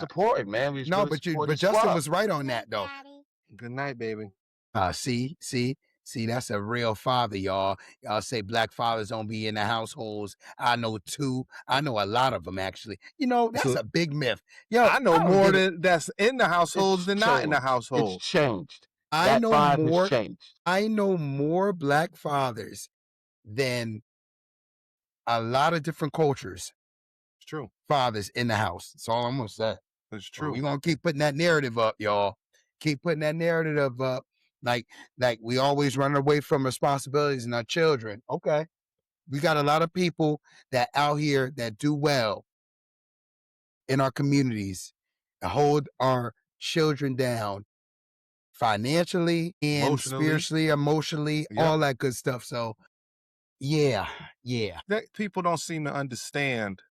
supported, man. We was No, really but supporting Justin squad. was right on that though. Good night, baby. See, that's a real father, y'all. Y'all say black fathers don't be in the households. I know two. I know a lot of them actually. You know, that's a big myth. Yo, I know don't more get it. that's in the households It's than not in the changed. household. It's changed. I That know vibe more. has changed. I know more black fathers than a lot of different cultures. It's true. Fathers in the house. That's all I'm gonna say. It's true. We're gonna keep putting that narrative up, y'all. Keep putting that narrative up. Like we always run away from responsibilities in our children. Okay. We got a lot of people that out here that do well in our communities and hold our children down financially and spiritually, emotionally, all that good stuff. So yeah. That people don't seem to understand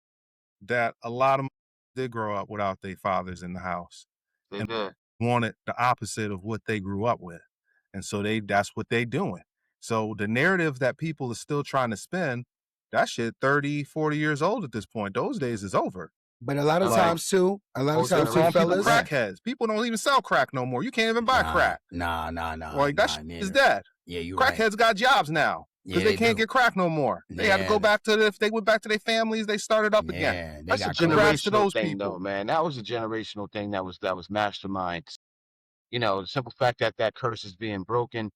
that a lot of them did grow up without their fathers in the house. They and did. wanted the opposite of what they grew up with. And so that's what they doing. So the narrative that people are still trying to spin, that shit 30, 40 years old at this point. Those days is over. But a lot of times too, fellas, crackheads. People don't even sell crack no more. You can't even buy crack. Nah. Like that shit is dead. Yeah, you Crackheads got jobs now because they can't get crack no more. They had to go back to if they went back to their families, they started up again. That's a generational thing, though, man. That was a generational thing. That was mastermind. You know, the simple fact that that curse is being broken.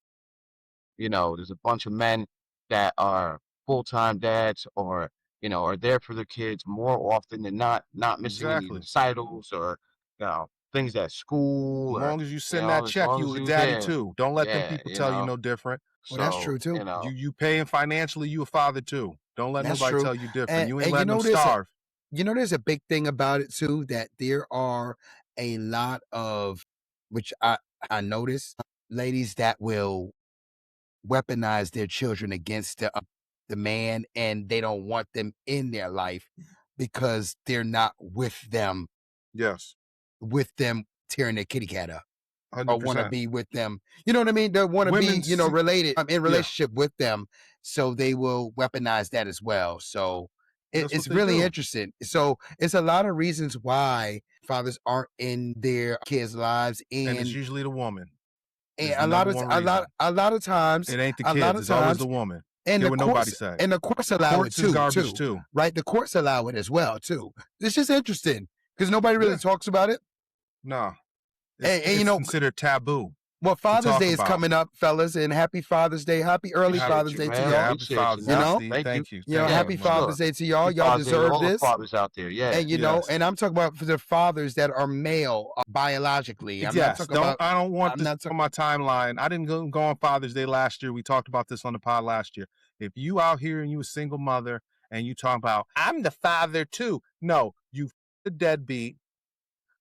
You know, there's a bunch of men that are full-time dads or, you know, are there for their kids more often than not missing any recitals or, you know, things at school. As long as you send that check, you a daddy too. Don't let them people tell you no different. Well, that's true too. You know, you paying financially, you a father too. Don't let nobody tell you different. And, you ain't letting them starve. There's a big thing about it too, that there are a lot of, which I notice, ladies that will weaponize their children against the man, and they don't want them in their life because they're not with them. Yes. With them tearing their kitty cat up. 100%. Or want to be with them. You know what I mean? They want to be, related, in relationship with them. So they will weaponize that as well. So it's really interesting. So it's a lot of reasons why fathers aren't in their kids' lives. And it's usually the woman. And a lot of times it ain't the kids, it's always the woman. And what nobody say. And the courts allow it too. Garbage too. Right? The courts allow it as well too. It's just interesting because nobody really talks about it. No. And you know, considered taboo. Well, Father's Day is coming up, fellas, and happy Father's Day. Happy early Father's Day to y'all. Happy Father's Day. You know, thank you. You know, happy Father's Day to y'all. Y'all deserve this. Fathers out there, yeah. And you know, and I'm talking about for the fathers that are male biologically. I'm not talking about. I don't want this on my timeline. I didn't go on Father's Day last year. We talked about this on the pod last year. If you out here and you a single mother and you talking about I'm the father too, no, you the deadbeat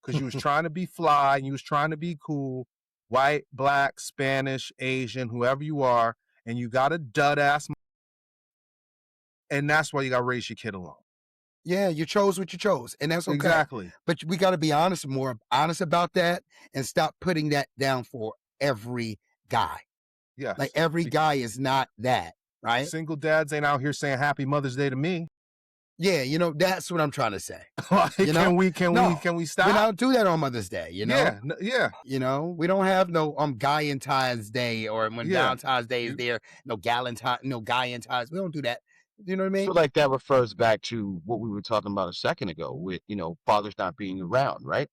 because you was trying to be fly and you was trying to be cool. White, black, Spanish, Asian, whoever you are, and you got a dud ass, and that's why you got to raise your kid alone. Yeah, you chose what you chose, and that's okay. Exactly. But we got to be more honest about that, and stop putting that down for every guy. Yes. Like every guy is not that, right? Single dads ain't out here saying Happy Mother's Day to me. Yeah, you know, that's what I'm trying to say. You know? Can we stop? We don't do that on Mother's Day, you know? Yeah. You know, we don't have no Galentine's Day or when Valentine's Day is there, no Galentine's. We don't do that. You know what I mean? So like that refers back to what we were talking about a second ago with, you know, fathers not being around, right?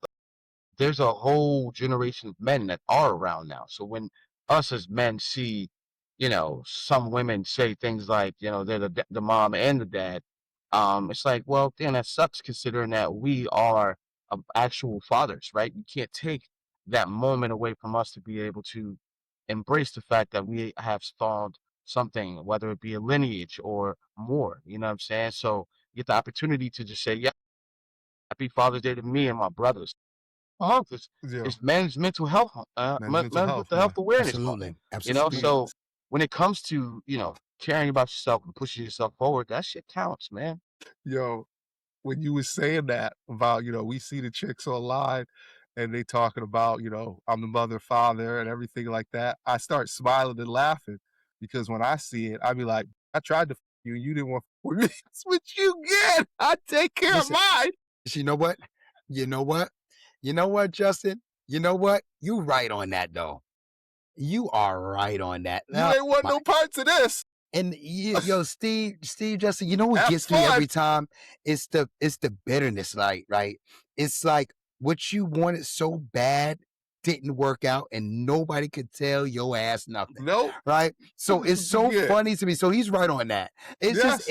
There's a whole generation of men that are around now. So when us as men see, you know, some women say things like, you know, they're the mom and the dad, it's like, well, damn, that sucks considering that we are actual fathers, right? You can't take that moment away from us to be able to embrace the fact that we have spawned something, whether it be a lineage or more, you know what I'm saying? So you get the opportunity to just say, yeah, happy Father's Day to me and my brothers. It's men's mental health, mental health awareness. Absolutely. You know, so when it comes to, you know, caring about yourself and pushing yourself forward, that shit counts, man. Yo, when you was saying that about, you know, we see the chicks online and they talking about, you know, I'm the mother, father and everything like that, I start smiling and laughing because when I see it, I be like, I tried to f you, you didn't want to f me. That's what you get. I take care of mine. You know what? You know what, Justin? You know what? You right on that though. You are right on that. You ain't want no parts of this. And yo, Steve, Justin, you know what Have gets me fun. every time? It's the bitterness, like, right? It's like what you wanted so bad didn't work out, and nobody could tell your ass nothing. Nope. Right? So it's so Yeah. funny to me. So he's right on that. It's Yes,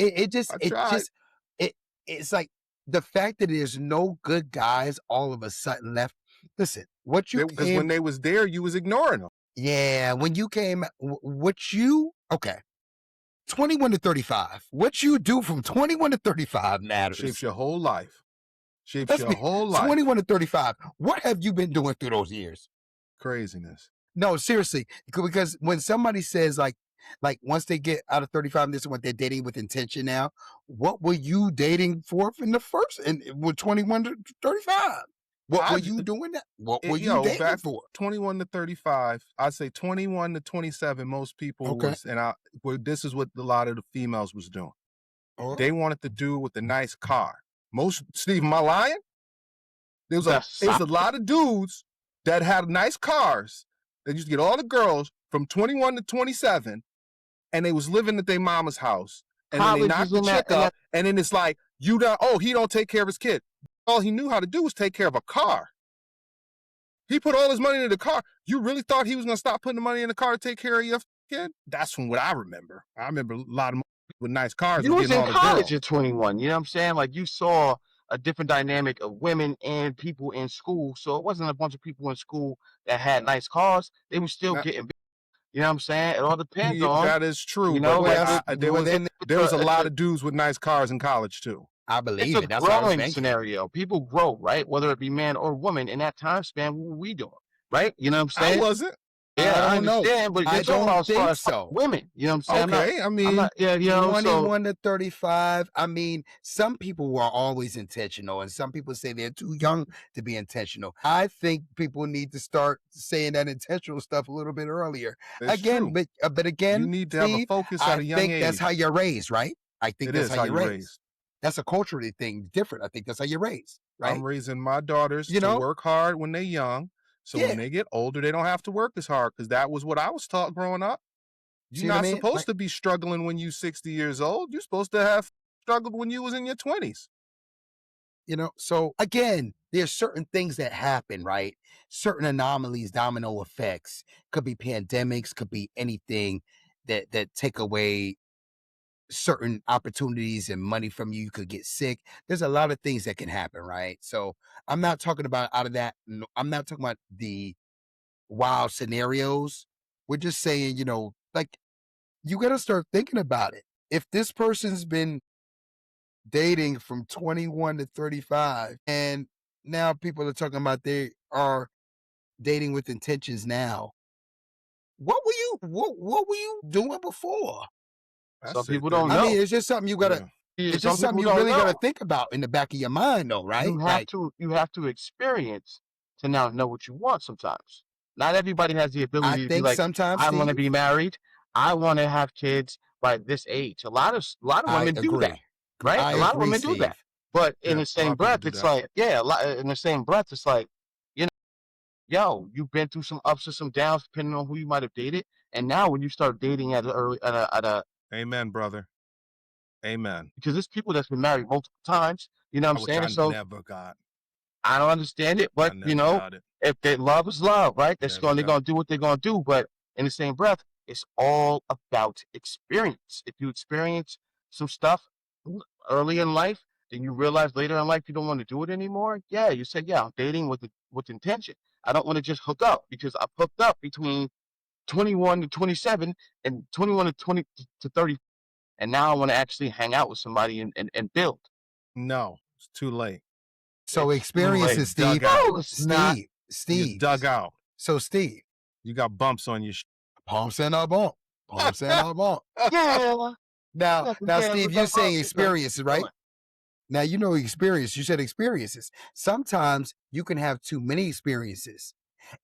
it's like the fact that there's no good guys all of a sudden left. Listen, what you because when they was there, you was ignoring them. yeah, when you came, okay. 21 to 35. What you do from 21 to 35 matters. Shapes your whole life. Shapes your whole life. 21 to 35. What have you been doing through those years? Craziness. No, seriously. Because when somebody says like once they get out of 35, this is what they're dating with intention now. What were you dating for in the first and with 21 to 35? What were you doing that? What were you dating for? 21 to 35. I'd say 21 to 27. Most people was, this is what a lot of the females was doing. They wanted to do with the nice car. Steve, am I lying? There was a lot of dudes that had nice cars that used to get all the girls from 21 to 27, and they was living at their mama's house. And then they knocked the chick up, and then it's like, he don't take care of his kid. All he knew how to do was take care of a car. He put all his money into the car. You really thought he was going to stop putting the money in the car to take care of your kid? That's from what I remember. I remember a lot of with nice cars. You was in college at 21. You know what I'm saying? Like you saw a different dynamic of women and people in school. So it wasn't a bunch of people in school that had nice cars. They were still getting. You know what I'm saying? It all depends on. That is true. You know, there was a lot of dudes with nice cars in college too. I believe it's a growing scenario. People grow, right? Whether it be man or woman. In that time span, what were we doing? Right? You know what I'm saying? I wasn't. Yeah, I understand, but I don't think so. Women, you know what I'm saying? Okay, 21 to 35. I mean, some people are always intentional, and some people say they're too young to be intentional. I think people need to start saying that intentional stuff a little bit earlier. That's true. But again, you need to have a focus at a young age. I think that's how you're raised, right? I think that's how you're raised. That's a cultural thing, different. I think that's how you're raised, right? I'm raising my daughters to work hard when they're young. So when they get older, they don't have to work as hard, because that was what I was taught growing up. You're not supposed to be struggling when you're 60 years old. You're supposed to have struggled when you was in your 20s. You know, so again, there's certain things that happen, right? Certain anomalies, domino effects. Could be pandemics, could be anything that take away certain opportunities and money from you. You could get sick. There's a lot of things that can happen, right? So I'm not talking about out of that. I'm not talking about the wild scenarios. We're just saying, like, you got to start thinking about it. If this person's been dating from 21 to 35, and now people are talking about they are dating with intentions now, what were you doing before? Some people don't know. I mean, it's just something you gotta. It's just something you really gotta think about in the back of your mind, though, right? You have to experience to now know what you want. Sometimes, not everybody has the ability to be like, sometimes I want to be married. I want to have kids by this age. A lot of women do that, right? A lot of women do that. But in the same breath, it's like, in the same breath, it's like, yo, you've been through some ups and some downs, depending on who you might have dated. And now, when you start dating at a amen, brother. Amen. Because there's people that's been married multiple times. You know what I'm saying? So never got. I don't understand it, but if they love is love, right? They're going to do what they're going to do. But in the same breath, it's all about experience. If you experience some stuff early in life, then you realize later in life you don't want to do it anymore. Yeah, you said, I'm dating with intention. I don't want to just hook up, because I've hooked up between 21 to 27 and 21 to 20 to 30. And now I want to actually hang out with somebody and build. No, it's too late. So experiences, Steve. No, it's not. Steve. You dug out. So Steve. You got bumps on your Pumps and a bump. Pumps and a bump. Yeah. Now, Steve, you're saying experiences, right? Now, experience. You said experiences. Sometimes you can have too many experiences,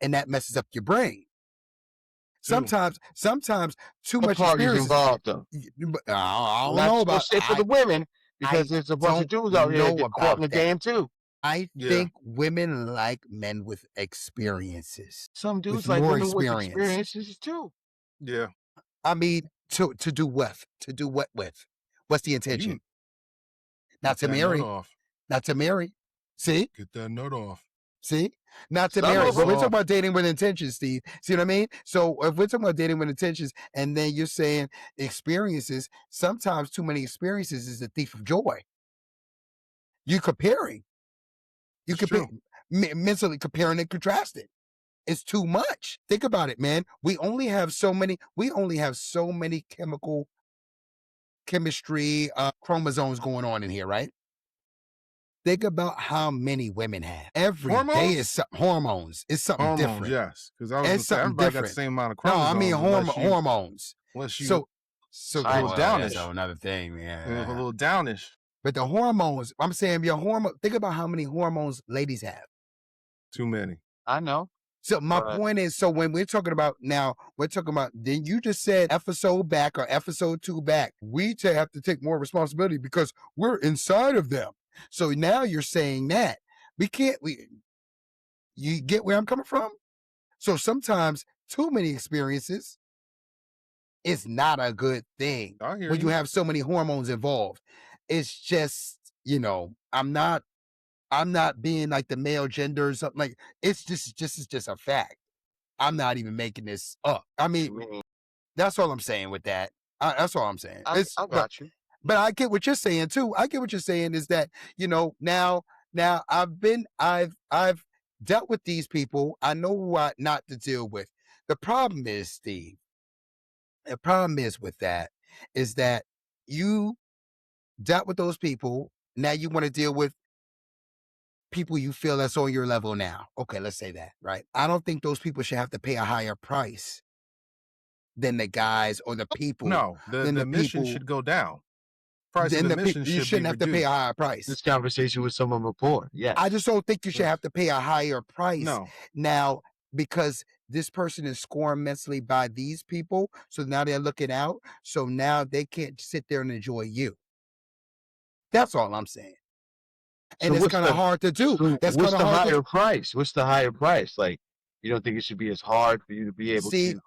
and that messes up your brain. Sometimes too much experience involved, though. I don't know about for the women, because there's a bunch of dudes out here that get caught in the game too. I Yeah. think women like men with experiences. Some With dudes like more women with experience. experiences too. Yeah. I mean, to do what? To do what with? What's the intention? Not to Get that nut marry. off. Not to marry. See? Get that nut off. See? Not to Some marry. of But we're them. talking about dating with intentions, Steve. See what I mean? So if we're talking about dating with intentions and then you're saying experiences, sometimes too many experiences is a thief of joy. You're comparing. You It's compare true. mentally comparing and contrasting. It's too much. Think about it, man. We only have so many chemistry chromosomes going on in here, right? Think about how many women have. Every day is hormones. It's something Hormones, different. yes. Because I was gonna It's say something everybody got the different. same amount of No, I chromosomes. mean hormones. Unless you So Science. little downish. That's another thing, a man. little downish. But the hormones, I'm saying your hormone. Think about how many hormones ladies have. Too many. I know. So my But- point is, so when we're talking about now, then you just said episode back or episode 2 back, we have to take more responsibility because we're inside of them. So now you're saying that you get where I'm coming from? So sometimes too many experiences is not a good thing I hear when you you. have so many hormones involved. It's just, I'm not being like the male gender or something like. It's just a fact. I'm not even making this up. I mean, that's all I'm saying with that. That's all I'm saying. I got you. But I get what you're saying too. I get what you're saying is that now I've dealt with these people. I know what not to deal with. The problem is, Steve. The problem is with that is that you dealt with those people. Now you want to deal with people you feel that's on your level now. Okay, let's say that, right? I don't think those people should have to pay a higher price than the guys or the people. No, the mission should go down. Price of admission you shouldn't have to pay a higher price. This conversation with someone before. Yeah. I just don't think you should have to pay a higher price. No. Now, because this person is scoring mentally by these people, so now they're looking out. So now they can't sit there and enjoy you. That's all I'm saying. And So it's kind of hard to do. So That's what's kind of the hard. higher price? What's the higher price? Like, you don't think it should be as hard for you to be able See, to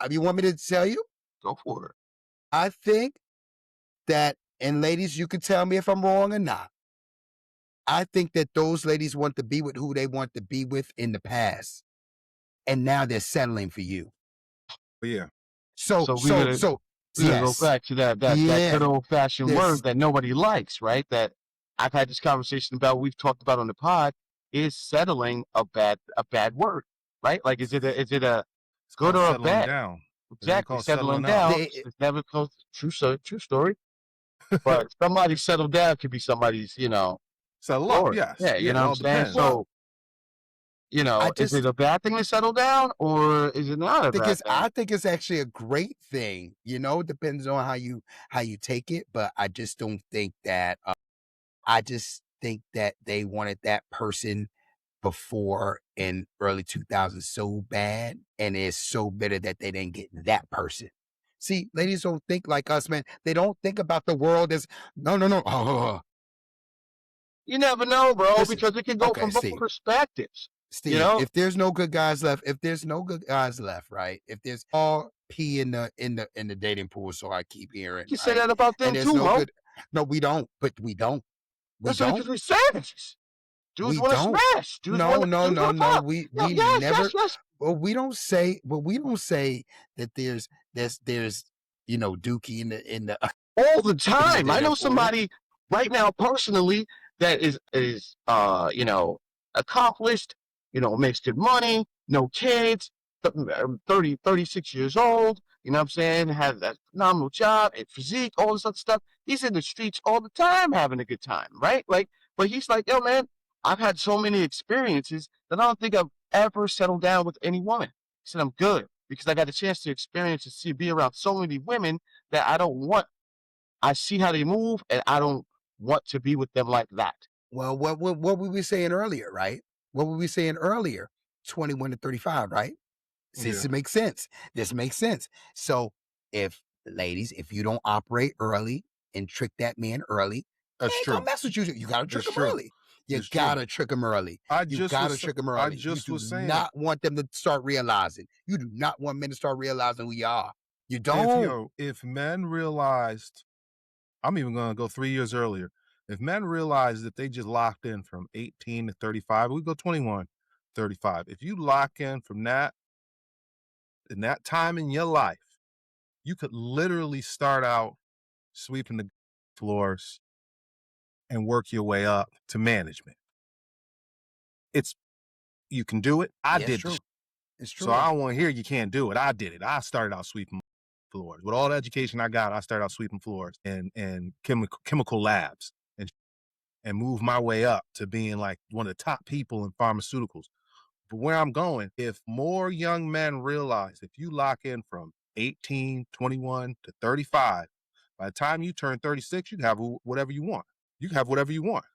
you want me to tell you? go for it? I think that, and ladies, you can tell me if I'm wrong or not. I think that those ladies want to be with who they want to be with in the past. And now they're settling for you. Yeah. So we're gonna go back to that good old fashioned word that nobody likes, right? That I've had this conversation about, we've talked about on the pod. Is settling a bad word, right? Like, is it a good or a bad? Down. Exactly, settling down. It's never close. True story. But somebody settled down could be somebody's, settle up. Yes. Yeah, you know what I'm saying. So, is it a bad thing to settle down, or is it not a bad thing? I think it's actually a great thing. Depends on how you take it. But I just don't think that. I just think that they wanted that person before in early 2000s so bad, and it's so bitter that they didn't get that person. See, ladies don't think like us, man. They don't think about the world as no. You never know, bro, because it can go from both perspectives. Steve, if there's no good guys left, right? If there's all pee in the dating pool, so I keep hearing. You say that about them too, bro. No, we don't. But we don't. That's because we're savages. Dudes want to smash. No. We never. Well, we don't say. Well, we don't say that there's dookie in the all the time. I know somebody right now personally that is accomplished. Makes good money, no kids, 36 years old. You know what I'm saying? Has that phenomenal job and physique, all this other stuff. He's in the streets all the time having a good time, right? Like, but he's like, yo, man, I've had so many experiences that I don't think I've ever settled down with any woman. He said, I'm good because I got a chance to experience and be around so many women that I don't want. I see how they move and I don't want to be with them like that. Well, what were we saying earlier, right? What were we saying earlier? 21 to 35, right? This makes sense. This makes sense. So if you don't operate early and trick that man early, that's true. Don't mess with you. You got to trick him early. You It's true. gotta trick them early. I You just gotta was trick them I early. You just do was saying not want them to start realizing. You do not want men to start realizing who you are. You if don't. if men realized, I'm even gonna go 3 years earlier. If men realized that they just locked in from 18 to 35, we go 21, 35. If you lock in from that in that time in your life, you could literally start out sweeping the floors and work your way up to management. It's You can do it. I Yeah, it's did true. the It's so true. I don't want to hear you can't do it. I did it. I started out sweeping floors. With all the education I got, I started out sweeping floors and chemical labs and moved my way up to being like one of the top people in pharmaceuticals. But where I'm going, if more young men realize if you lock in from 18, 21 to 35, by the time you turn 36, you can have whatever you want. You can have whatever you want.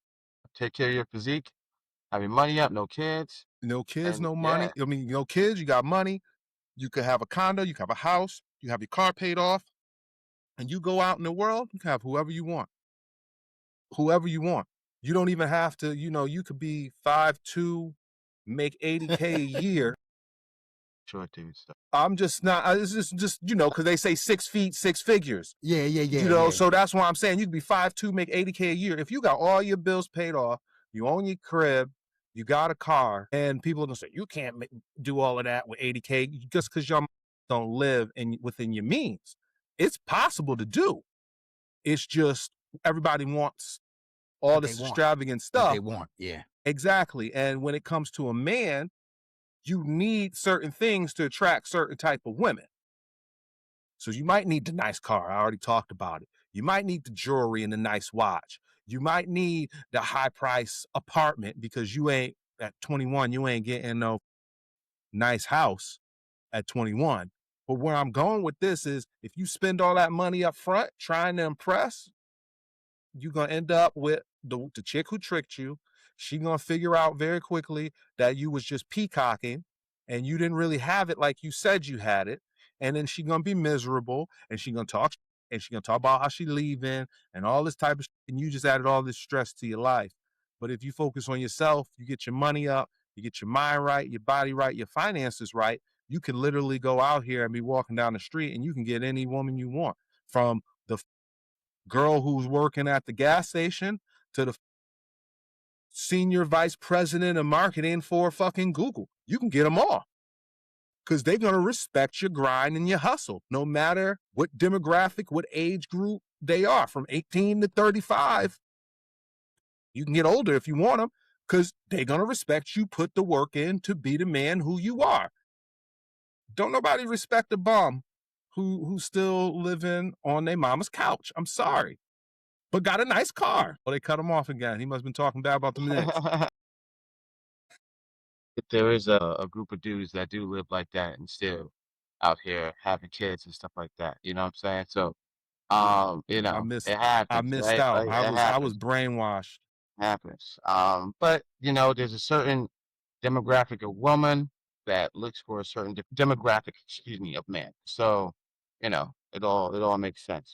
Take care of your physique, have your money up, no kids, No kids, and no yeah, money. I mean, no kids, you got money. You could have a condo, you could have a house, you have your car paid off, and you go out in the world, you can have whoever you want. Whoever you want. You don't even have to, you could be 5'2", make 80K a year. sure, dude. So, I'm just not, it's just because they say 6 feet, 6 figures. Yeah. So that's why I'm saying you could be 5'2", make 80K a year. If you got all your bills paid off, you own your crib, you got a car, and people don't say you can't do all of that with 80K just because y'all don't live within your means. It's possible to do. It's just everybody wants all What this they want. extravagant What stuff. they want. Yeah. Exactly. And when it comes to a man, you need certain things to attract certain type of women. So you might need the nice car. I already talked about it. You might need the jewelry and the nice watch. You might need the high price apartment because you ain't at 21, you ain't getting no nice house at 21. But where I'm going with this is if you spend all that money up front trying to impress, you're going to end up with the chick who tricked you. She going to figure out very quickly that you was just peacocking and you didn't really have it like you said you had it. And then she going to be miserable and she going to talk about how she leaving and all this type of shit. And you just added all this stress to your life. But if you focus on yourself, you get your money up, you get your mind right, your body right, your finances right, you can literally go out here and be walking down the street and you can get any woman you want, from the girl who's working at the gas station to the senior vice president of marketing for fucking Google. You can get them all because they're going to respect your grind and your hustle, no matter what demographic, what age group they are, from 18 to 35. You can get older if you want them because they're going to respect you, put the work in to be the man who you are. Don't nobody respect a bum who's still living on their mama's couch. I'm sorry. But got a nice car. Oh, they cut him off again. He must have been talking bad about the Knicks. there is a group of dudes that do live like that and still out here having kids and stuff like that. You know what I'm saying? So, it I happens, missed right? out. Like it I was happens, brainwashed. happens. But there's a certain demographic of woman that looks for a certain demographic, excuse me, of man. So, it all makes sense.